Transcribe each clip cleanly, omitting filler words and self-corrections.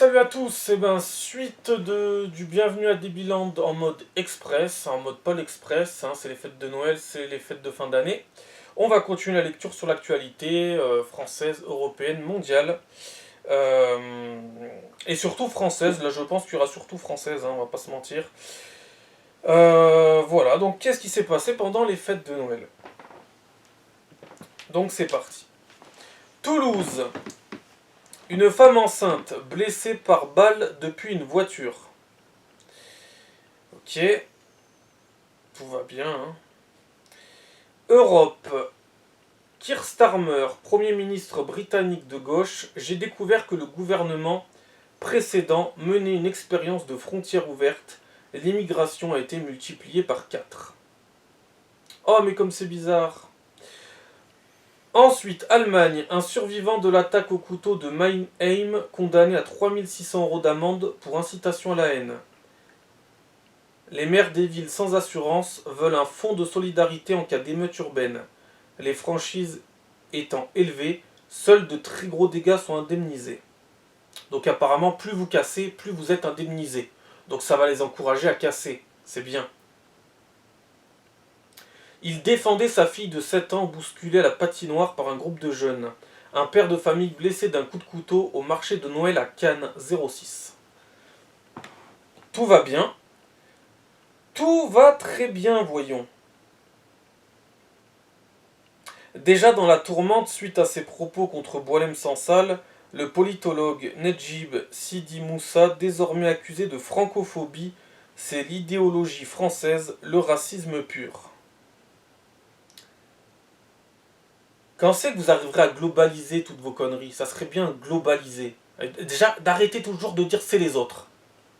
Salut à tous, suite du bienvenue à Debiland en mode express, en mode Paul Express, c'est les fêtes de Noël, c'est les fêtes de fin d'année. On va continuer la lecture sur l'actualité française, européenne, mondiale, et surtout française, là je pense qu'il y aura surtout française, on va pas se mentir. Voilà, donc qu'est-ce qui s'est passé pendant les fêtes de Noël? Donc c'est parti. Toulouse. Une femme enceinte blessée par balle depuis une voiture. Ok. Tout va bien. Europe. Keir Starmer, Premier ministre britannique de gauche, j'ai découvert que le gouvernement précédent menait une expérience de frontières ouvertes. L'immigration a été multipliée par 4. Oh, mais comme c'est bizarre. Ensuite, Allemagne, un survivant de l'attaque au couteau de Mannheim, condamné à 3600 € d'amende pour incitation à la haine. Les maires des villes sans assurance veulent un fonds de solidarité en cas d'émeute urbaine. Les franchises étant élevées, seuls de très gros dégâts sont indemnisés. Donc apparemment, plus vous cassez, plus vous êtes indemnisé. Donc ça va les encourager à casser. C'est bien. Il défendait sa fille de 7 ans bousculée à la patinoire par un groupe de jeunes. Un père de famille blessé d'un coup de couteau au marché de Noël à Cannes 06. Tout va bien. Tout va très bien, voyons. Déjà dans la tourmente suite à ses propos contre Boualem Sansal, le politologue Nedjib Sidi Moussa, désormais accusé de francophobie, c'est l'idéologie française, le racisme pur. Quand c'est que vous arriverez à globaliser toutes vos conneries? Ça serait bien globaliser. Déjà, d'arrêter toujours de dire c'est les autres.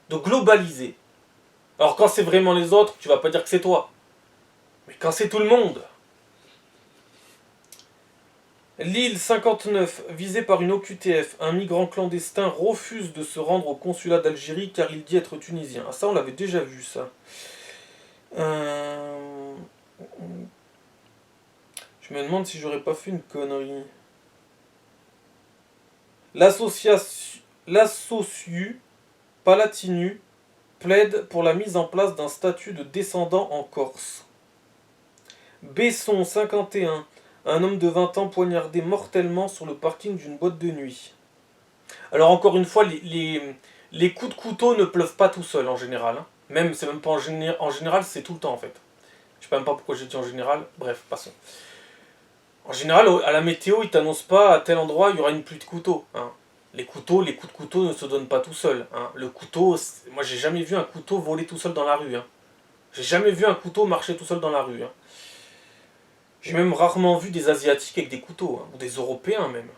De globaliser. Alors quand c'est vraiment les autres, tu vas pas dire que c'est toi. Mais quand c'est tout le monde. Lille 59, visé par une OQTF, un migrant clandestin refuse de se rendre au consulat d'Algérie car il dit être tunisien. Ah ça on l'avait déjà vu ça. Je me demande si j'aurais pas fait une connerie. L'associu Palatinu plaide pour la mise en place d'un statut de descendant en Corse. Besson 51, un homme de 20 ans poignardé mortellement sur le parking d'une boîte de nuit. Alors encore une fois, les coups de couteau ne pleuvent pas tout seuls en général. Même, c'est même pas en général, c'est tout le temps en fait. Je sais même pas pourquoi j'ai dit en général, bref, passons. En général, à la météo, ils t'annoncent pas à tel endroit il y aura une pluie de couteaux. Les coups de couteau ne se donnent pas tout seuls. Le couteau, moi j'ai jamais vu un couteau voler tout seul dans la rue. J'ai jamais vu un couteau marcher tout seul dans la rue. J'ai même rarement vu des Asiatiques avec des couteaux, ou des Européens même.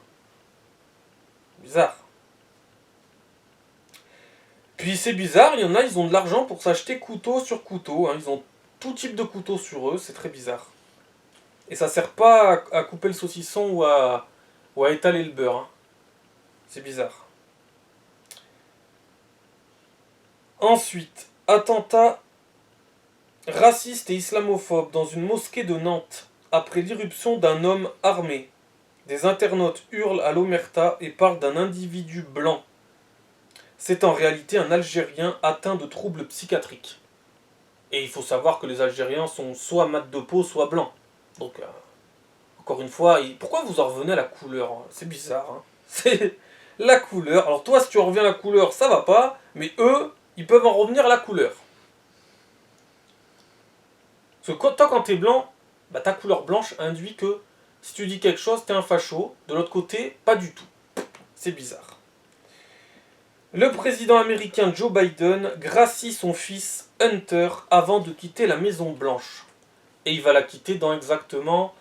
Bizarre. Puis c'est bizarre, il y en a, ils ont de l'argent pour s'acheter couteau sur couteau. Ils ont tout type de couteau sur eux, c'est très bizarre. Et ça sert pas à couper le saucisson ou à étaler le beurre. C'est bizarre. Ensuite, attentat raciste et islamophobe dans une mosquée de Nantes, après l'irruption d'un homme armé. Des internautes hurlent à l'omerta et parlent d'un individu blanc. C'est en réalité un Algérien atteint de troubles psychiatriques. Et il faut savoir que les Algériens sont soit mat de peau, soit blancs. Donc, encore une fois, pourquoi vous en revenez à la couleur? C'est bizarre. C'est la couleur. Alors toi, si tu reviens à la couleur, ça va pas. Mais eux, ils peuvent en revenir à la couleur. Parce que toi, quand t'es blanc, ta couleur blanche induit que si tu dis quelque chose, t'es un facho. De l'autre côté, pas du tout. C'est bizarre. Le président américain Joe Biden gracie son fils Hunter avant de quitter la Maison Blanche. Et il va la quitter dans exactement...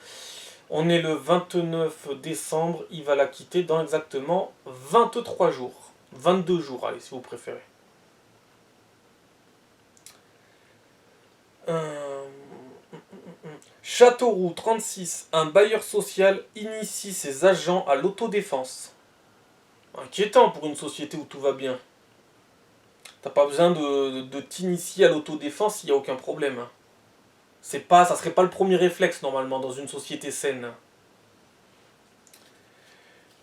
On est le 29 décembre, il va la quitter dans exactement 23 jours. 22 jours, allez, si vous préférez. Châteauroux 36, un bailleur social initie ses agents à l'autodéfense. Inquiétant pour une société où tout va bien. T'as pas besoin de t'initier à l'autodéfense, il n'y a aucun problème. Ça serait pas le premier réflexe normalement dans une société saine.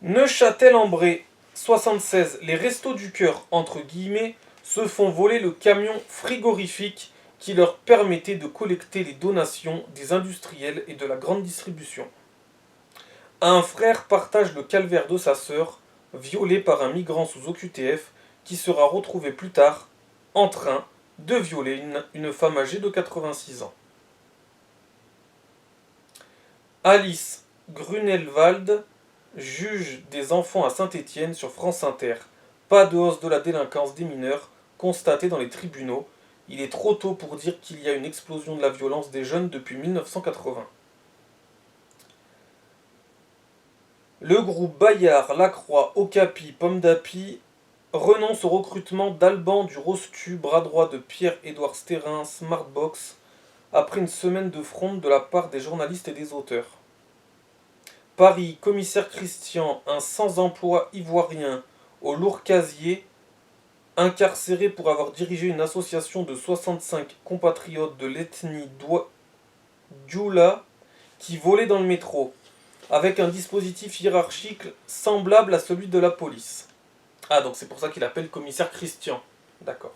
Neuchâtel-en-Bray, 76. Les Restos du Cœur, entre guillemets, se font voler le camion frigorifique qui leur permettait de collecter les donations des industriels et de la grande distribution. Un frère partage le calvaire de sa sœur, violée par un migrant sous OQTF, qui sera retrouvé plus tard en train de violer une femme âgée de 86 ans. Alice Grunewald, juge des enfants à Saint-Étienne sur France Inter. Pas de hausse de la délinquance des mineurs constatée dans les tribunaux. Il est trop tôt pour dire qu'il y a une explosion de la violence des jeunes depuis 1980. Le groupe Bayard, Lacroix, Okapi, Pomme d'Api renonce au recrutement d'Alban du Rostu, bras droit de Pierre-Édouard Stérin, Smartbox, après une semaine de fronde de la part des journalistes et des auteurs. Paris, commissaire Christian, un sans-emploi ivoirien au lourd casier, incarcéré pour avoir dirigé une association de 65 compatriotes de l'ethnie Dioula qui volaient dans le métro, avec un dispositif hiérarchique semblable à celui de la police. Ah, donc c'est pour ça qu'il appelle commissaire Christian. D'accord.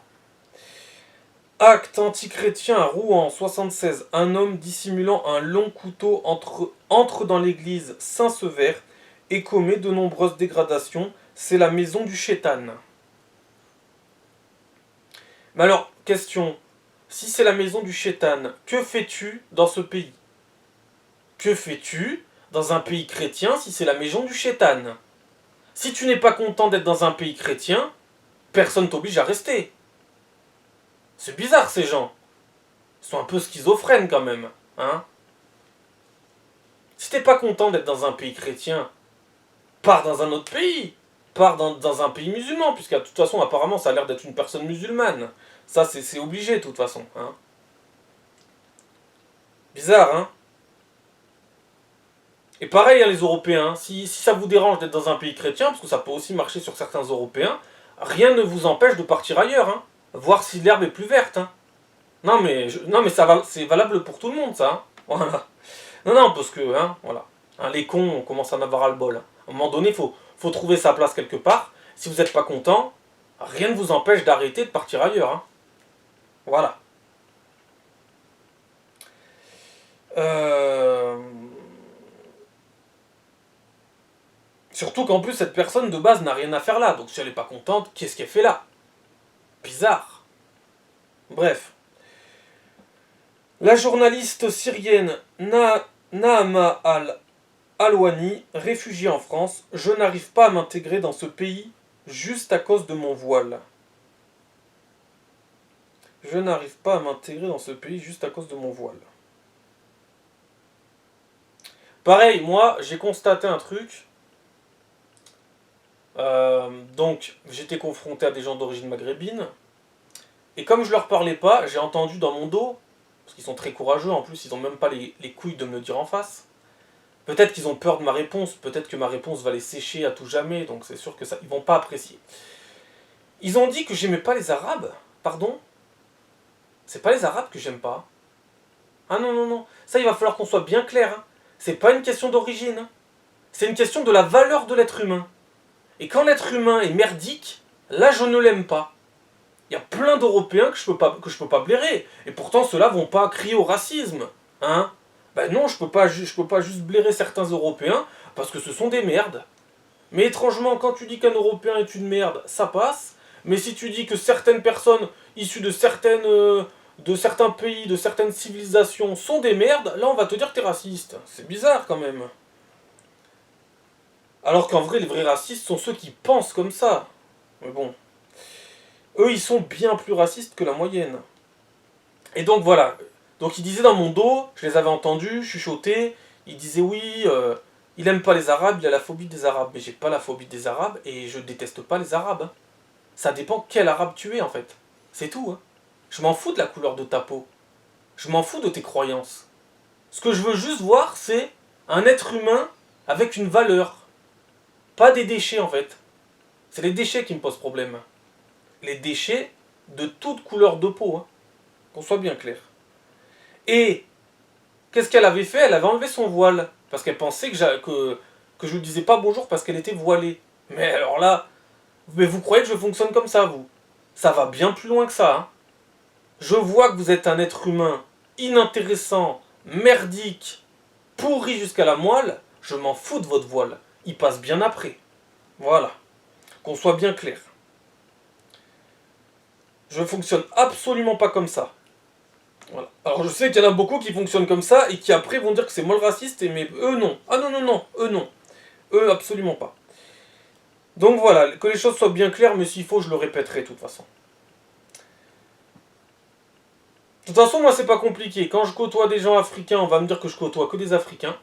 Acte antichrétien à Rouen, 76. Un homme dissimulant un long couteau entre dans l'église Saint-Sever et commet de nombreuses dégradations. C'est la maison du Chétan. Mais alors, question. Si c'est la maison du Chétan, que fais-tu dans ce pays? Que fais-tu dans un pays chrétien si c'est la maison du Chétan? Si tu n'es pas content d'être dans un pays chrétien, personne t'oblige à rester. C'est bizarre ces gens. Ils sont un peu schizophrènes quand même. Hein? Si t'es pas content d'être dans un pays chrétien, pars dans un autre pays. Pars dans un pays musulman, puisque de toute façon apparemment ça a l'air d'être une personne musulmane. Ça c'est obligé de toute façon. Hein? Bizarre, hein? Et pareil, hein, les Européens, si ça vous dérange d'être dans un pays chrétien, parce que ça peut aussi marcher sur certains Européens, rien ne vous empêche de partir ailleurs, hein, voir si l'herbe est plus verte. Hein. Non mais c'est valable pour tout le monde, ça. Hein. Voilà. Non, parce que, hein, voilà. Hein, les cons, on commence à en avoir ras-le-bol. Hein. À un moment donné, faut trouver sa place quelque part. Si vous n'êtes pas content, rien ne vous empêche d'arrêter de partir ailleurs. Hein. Voilà. Surtout qu'en plus, cette personne de base n'a rien à faire là. Donc si elle n'est pas contente, qu'est-ce qu'elle fait là? Bizarre. Bref. La journaliste syrienne Naama Al-Alwani, réfugiée en France, je n'arrive pas à m'intégrer dans ce pays juste à cause de mon voile. Je n'arrive pas à m'intégrer dans ce pays juste à cause de mon voile. Pareil, moi, j'ai constaté un truc. Donc, j'étais confronté à des gens d'origine maghrébine. Et comme je leur parlais pas, j'ai entendu dans mon dos, parce qu'ils sont très courageux, en plus, ils ont même pas les couilles de me le dire en face. Peut-être qu'ils ont peur de ma réponse, peut-être que ma réponse va les sécher à tout jamais, donc c'est sûr que ça, ils vont pas apprécier. Ils ont dit que j'aimais pas les Arabes. Pardon? C'est pas les Arabes que j'aime pas. Ah non. Ça, il va falloir qu'on soit bien clair. Hein. C'est pas une question d'origine. Hein. C'est une question de la valeur de l'être humain. Et quand l'être humain est merdique, là, je ne l'aime pas. Il y a plein d'Européens que je peux pas blairer. Et pourtant, ceux-là vont pas crier au racisme. Hein? Ben non, je peux pas juste blairer certains Européens parce que ce sont des merdes. Mais étrangement, quand tu dis qu'un Européen est une merde, ça passe. Mais si tu dis que certaines personnes issues de certains pays, de certaines civilisations sont des merdes, là on va te dire que t'es raciste. C'est bizarre quand même. Alors qu'en vrai, les vrais racistes sont ceux qui pensent comme ça. Mais bon. Eux, ils sont bien plus racistes que la moyenne. Et donc voilà. Donc ils disaient dans mon dos, je les avais entendus, chuchoter, ils disaient oui, il aime pas les Arabes, il a la phobie des Arabes. Mais j'ai pas la phobie des Arabes et je déteste pas les Arabes. Hein. Ça dépend quel Arabe tu es en fait. C'est tout. Hein. Je m'en fous de la couleur de ta peau. Je m'en fous de tes croyances. Ce que je veux juste voir, c'est un être humain avec une valeur. Pas des déchets en fait. C'est les déchets qui me posent problème. Les déchets de toute couleur de peau. Hein. Qu'on soit bien clair. Et qu'est-ce qu'elle avait fait? Elle avait enlevé son voile. Parce qu'elle pensait que je lui disais pas bonjour parce qu'elle était voilée. Mais alors là, Mais vous croyez que je fonctionne comme ça, vous? Ça va bien plus loin que ça. Hein. Je vois que vous êtes un être humain inintéressant, merdique, pourri jusqu'à la moelle. Je m'en fous de votre voile. Il passe bien après. Voilà. Qu'on soit bien clair. Je fonctionne absolument pas comme ça. Voilà. Alors je sais qu'il y en a beaucoup qui fonctionnent comme ça et qui après vont dire que c'est moi le raciste, mais eux non. Ah non, non, non, eux non. Eux absolument pas. Donc voilà, que les choses soient bien claires, mais s'il faut, je le répéterai de toute façon. De toute façon, moi c'est pas compliqué. Quand je côtoie des gens africains, on va me dire que je côtoie que des Africains.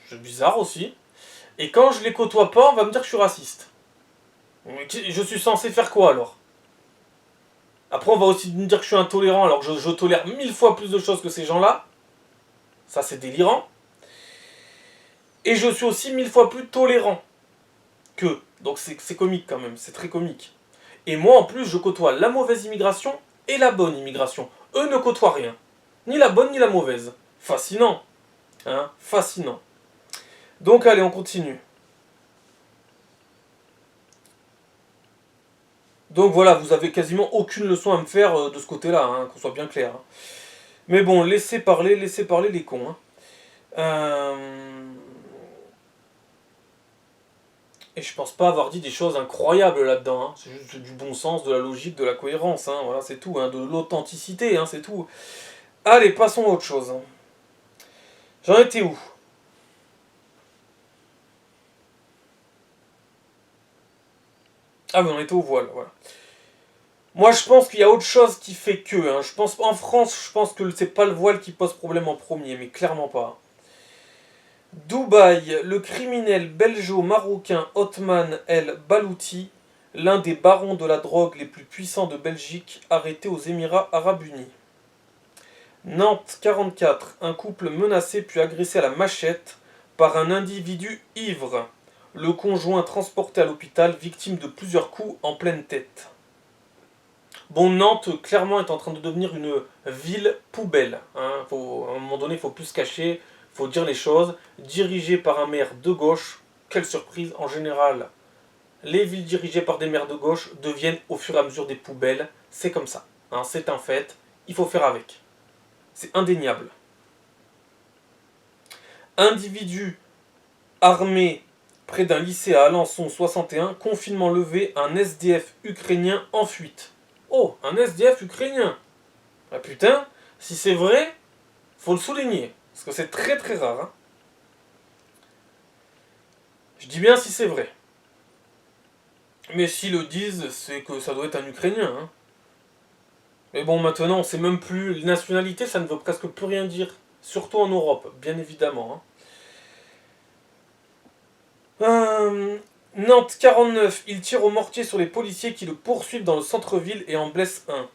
C'est bizarre aussi. Et quand je les côtoie pas, on va me dire que je suis raciste. Je suis censé faire quoi alors? Après, on va aussi me dire que je suis intolérant alors que je tolère 1000 fois plus de choses que ces gens-là. Ça, c'est délirant. Et je suis aussi 1000 fois plus tolérant qu'eux. Donc c'est comique quand même, c'est très comique. Et moi, en plus, je côtoie la mauvaise immigration et la bonne immigration. Eux ne côtoient rien. Ni la bonne ni la mauvaise. Fascinant. Hein? Fascinant. Donc allez, on continue. Donc voilà, vous avez quasiment aucune leçon à me faire de ce côté-là, hein, qu'on soit bien clair. Hein. Mais bon, laissez parler les cons. Hein. Et je pense pas avoir dit des choses incroyables là-dedans. Hein. C'est juste du bon sens, de la logique, de la cohérence. Hein. Voilà, c'est tout. Hein. De l'authenticité, hein, c'est tout. Allez, passons à autre chose. Hein. J'en étais où? Ah oui, on était au voile, voilà. Moi, je pense qu'il y a autre chose qui fait que. Hein. Je pense en France, je pense que c'est pas le voile qui pose problème en premier, mais clairement pas. Dubaï, le criminel belgeo-marocain Othman El Balouti, l'un des barons de la drogue les plus puissants de Belgique, arrêté aux Émirats Arabes Unis. Nantes 44, un couple menacé puis agressé à la machette par un individu ivre. Le conjoint transporté à l'hôpital, victime de plusieurs coups en pleine tête. Bon, Nantes, clairement, est en train de devenir une ville poubelle. Hein. À un moment donné, il faut plus se cacher, il faut dire les choses. Dirigée par un maire de gauche, quelle surprise, en général, les villes dirigées par des maires de gauche deviennent au fur et à mesure des poubelles. C'est comme ça, hein, c'est un fait, il faut faire avec. C'est indéniable. Individu armé près d'un lycée à Alençon 61, confinement levé, un SDF ukrainien en fuite. Oh, un SDF ukrainien. Ah putain, si c'est vrai, faut le souligner. Parce que c'est très très rare. Hein. Je dis bien si c'est vrai. Mais s'ils le disent, c'est que ça doit être un Ukrainien. Hein. Mais bon, maintenant, on sait même plus. La nationalité, ça ne veut presque plus rien dire. Surtout en Europe, bien évidemment. Hein. Nantes 49, il tire au mortier sur les policiers qui le poursuivent dans le centre-ville et en blesse un.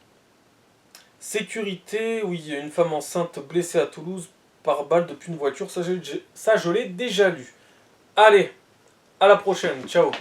Sécurité, oui, une femme enceinte blessée à Toulouse par balle depuis une voiture, ça je l'ai déjà lu. Allez, à la prochaine, ciao.